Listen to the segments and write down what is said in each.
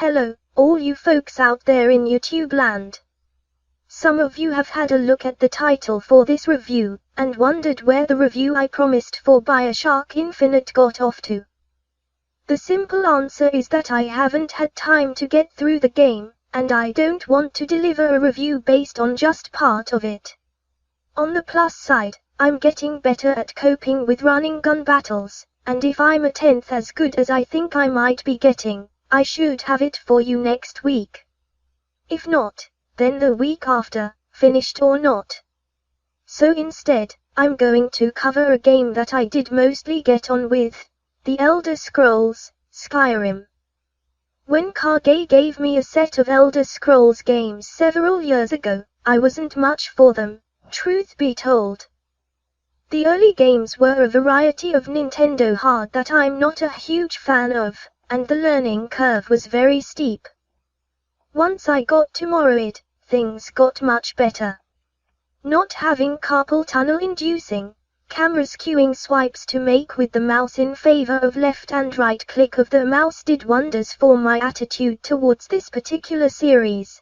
Hello, all you folks out there in YouTube land. Some of you have had a look at the title for this review, and wondered where the review I promised for Bioshock Infinite got off to. The simple answer is that I haven't had time to get through the game, and I don't want to deliver a review based on just part of it. On the plus side, I'm getting better at coping with running gun battles, and if I'm a tenth as good as I think I might be getting, I should have it for you next week. If not, then the week after, finished or not. So instead, I'm going to cover a game that I did mostly get on with, The Elder Scrolls, Skyrim. When Cargay gave me a set of Elder Scrolls games several years ago, I wasn't much for them, truth be told. The early games were a variety of Nintendo hard that I'm not a huge fan of, and the learning curve was very steep. Once I got to Morrowind, things got much better. Not having carpal tunnel inducing, camera skewing swipes to make with the mouse in favor of left and right click of the mouse did wonders for my attitude towards this particular series.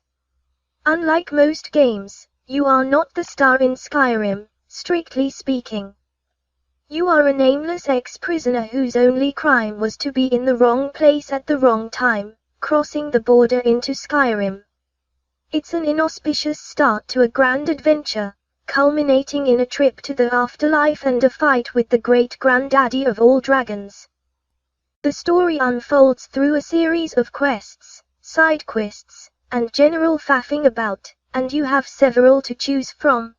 Unlike most games, you are not the star in Skyrim, strictly speaking. You are a nameless ex-prisoner whose only crime was to be in the wrong place at the wrong time, crossing the border into Skyrim. It's an inauspicious start to a grand adventure, culminating in a trip to the afterlife and a fight with the great granddaddy of all dragons. The story unfolds through a series of quests, side quests, and general faffing about, and you have several to choose from.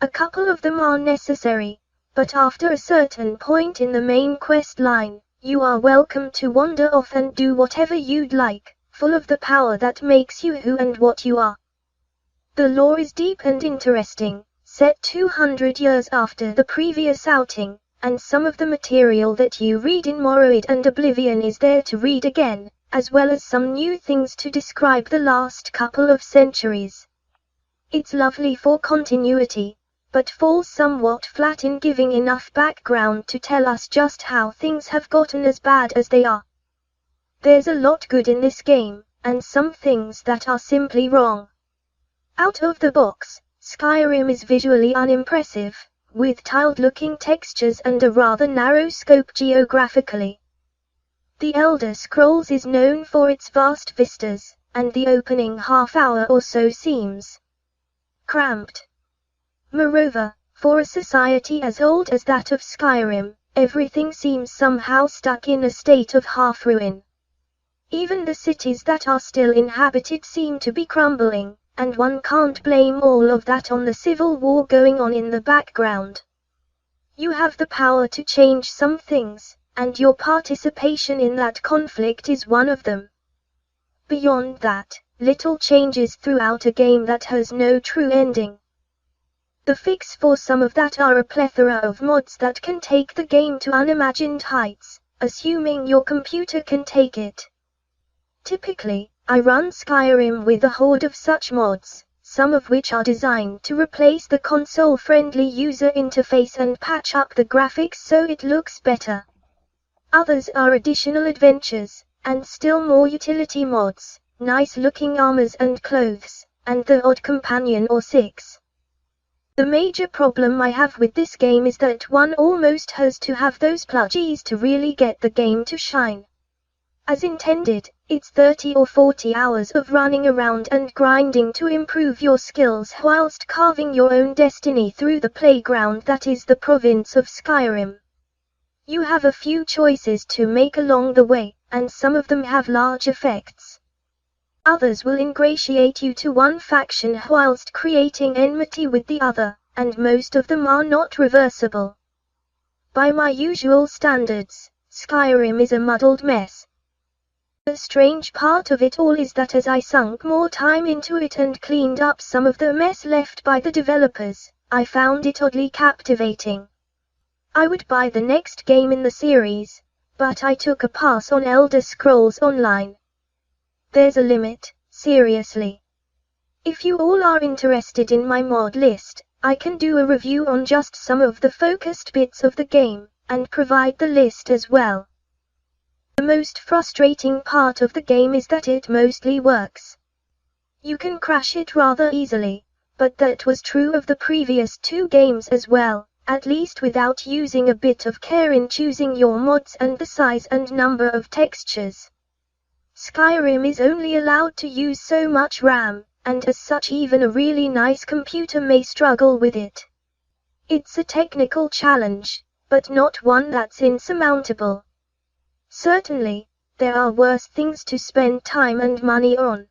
A couple of them are necessary, but after a certain point in the main quest line, you are welcome to wander off and do whatever you'd like, full of the power that makes you who and what you are. The lore is deep and interesting, set 200 years after the previous outing, and some of the material that you read in Morrowind and Oblivion is there to read again, as well as some new things to describe the last couple of centuries. It's lovely for continuity, but falls somewhat flat in giving enough background to tell us just how things have gotten as bad as they are. There's a lot good in this game, and some things that are simply wrong. Out of the box, Skyrim is visually unimpressive, with tiled-looking textures and a rather narrow scope geographically. The Elder Scrolls is known for its vast vistas, and the opening half hour or so seems cramped. Moreover, for a society as old as that of Skyrim, everything seems somehow stuck in a state of half-ruin. Even the cities that are still inhabited seem to be crumbling, and one can't blame all of that on the civil war going on in the background. You have the power to change some things, and your participation in that conflict is one of them. Beyond that, little changes throughout a game that has no true ending. The fix for some of that are a plethora of mods that can take the game to unimagined heights, assuming your computer can take it. Typically, I run Skyrim with a horde of such mods, some of which are designed to replace the console-friendly user interface and patch up the graphics so it looks better. Others are additional adventures, and still more utility mods, nice-looking armors and clothes, and the odd companion or six. The major problem I have with this game is that one almost has to have those plugins to really get the game to shine. As intended, it's 30 or 40 hours of running around and grinding to improve your skills whilst carving your own destiny through the playground that is the province of Skyrim. You have a few choices to make along the way, and some of them have large effects. Others will ingratiate you to one faction whilst creating enmity with the other, and most of them are not reversible. By my usual standards, Skyrim is a muddled mess. The strange part of it all is that as I sunk more time into it and cleaned up some of the mess left by the developers, I found it oddly captivating. I would buy the next game in the series, but I took a pass on Elder Scrolls Online. There's a limit, seriously. If you all are interested in my mod list, I can do a review on just some of the focused bits of the game, and provide the list as well. The most frustrating part of the game is that it mostly works. You can crash it rather easily, but that was true of the previous 2 games as well, at least without using a bit of care in choosing your mods and the size and number of textures. Skyrim is only allowed to use so much RAM, and as such even a really nice computer may struggle with it. It's a technical challenge, but not one that's insurmountable. Certainly, there are worse things to spend time and money on.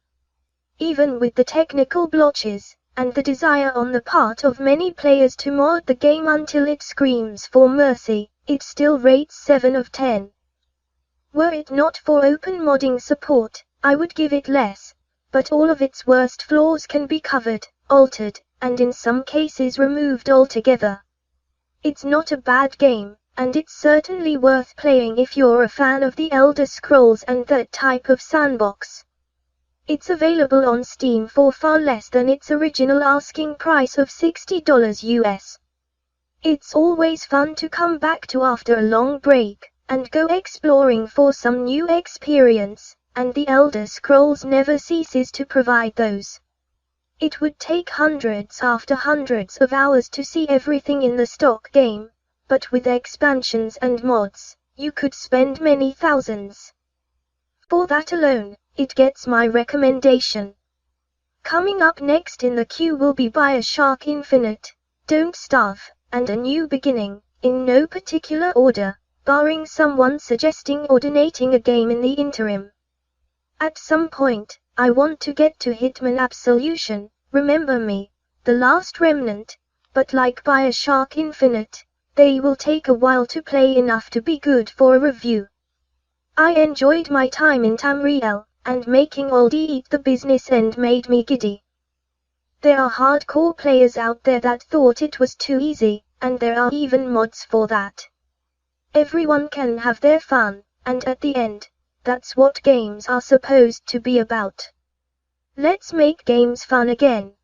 Even with the technical blotches, and the desire on the part of many players to mod the game until it screams for mercy, it still rates 7 of 10. Were it not for open modding support, I would give it less, but all of its worst flaws can be covered, altered, and in some cases removed altogether. It's not a bad game, and it's certainly worth playing if you're a fan of the Elder Scrolls and that type of sandbox. It's available on Steam for far less than its original asking price of $60 US. It's always fun to come back to after a long break, and go exploring for some new experience, and the Elder Scrolls never ceases to provide those. It would take hundreds after hundreds of hours to see everything in the stock game, but with expansions and mods, you could spend many thousands. For that alone, it gets my recommendation. Coming up next in the queue will be Bioshock Infinite, Don't Starve, and A New Beginning, in no particular order, barring someone suggesting or donating a game in the interim. At some point, I want to get to Hitman Absolution, Remember Me, The Last Remnant, but like Bioshock Infinite, they will take a while to play enough to be good for a review. I enjoyed my time in Tamriel, and making Aldi eat the business end made me giddy. There are hardcore players out there that thought it was too easy, and there are even mods for that. Everyone can have their fun, and at the end, that's what games are supposed to be about. Let's make games fun again.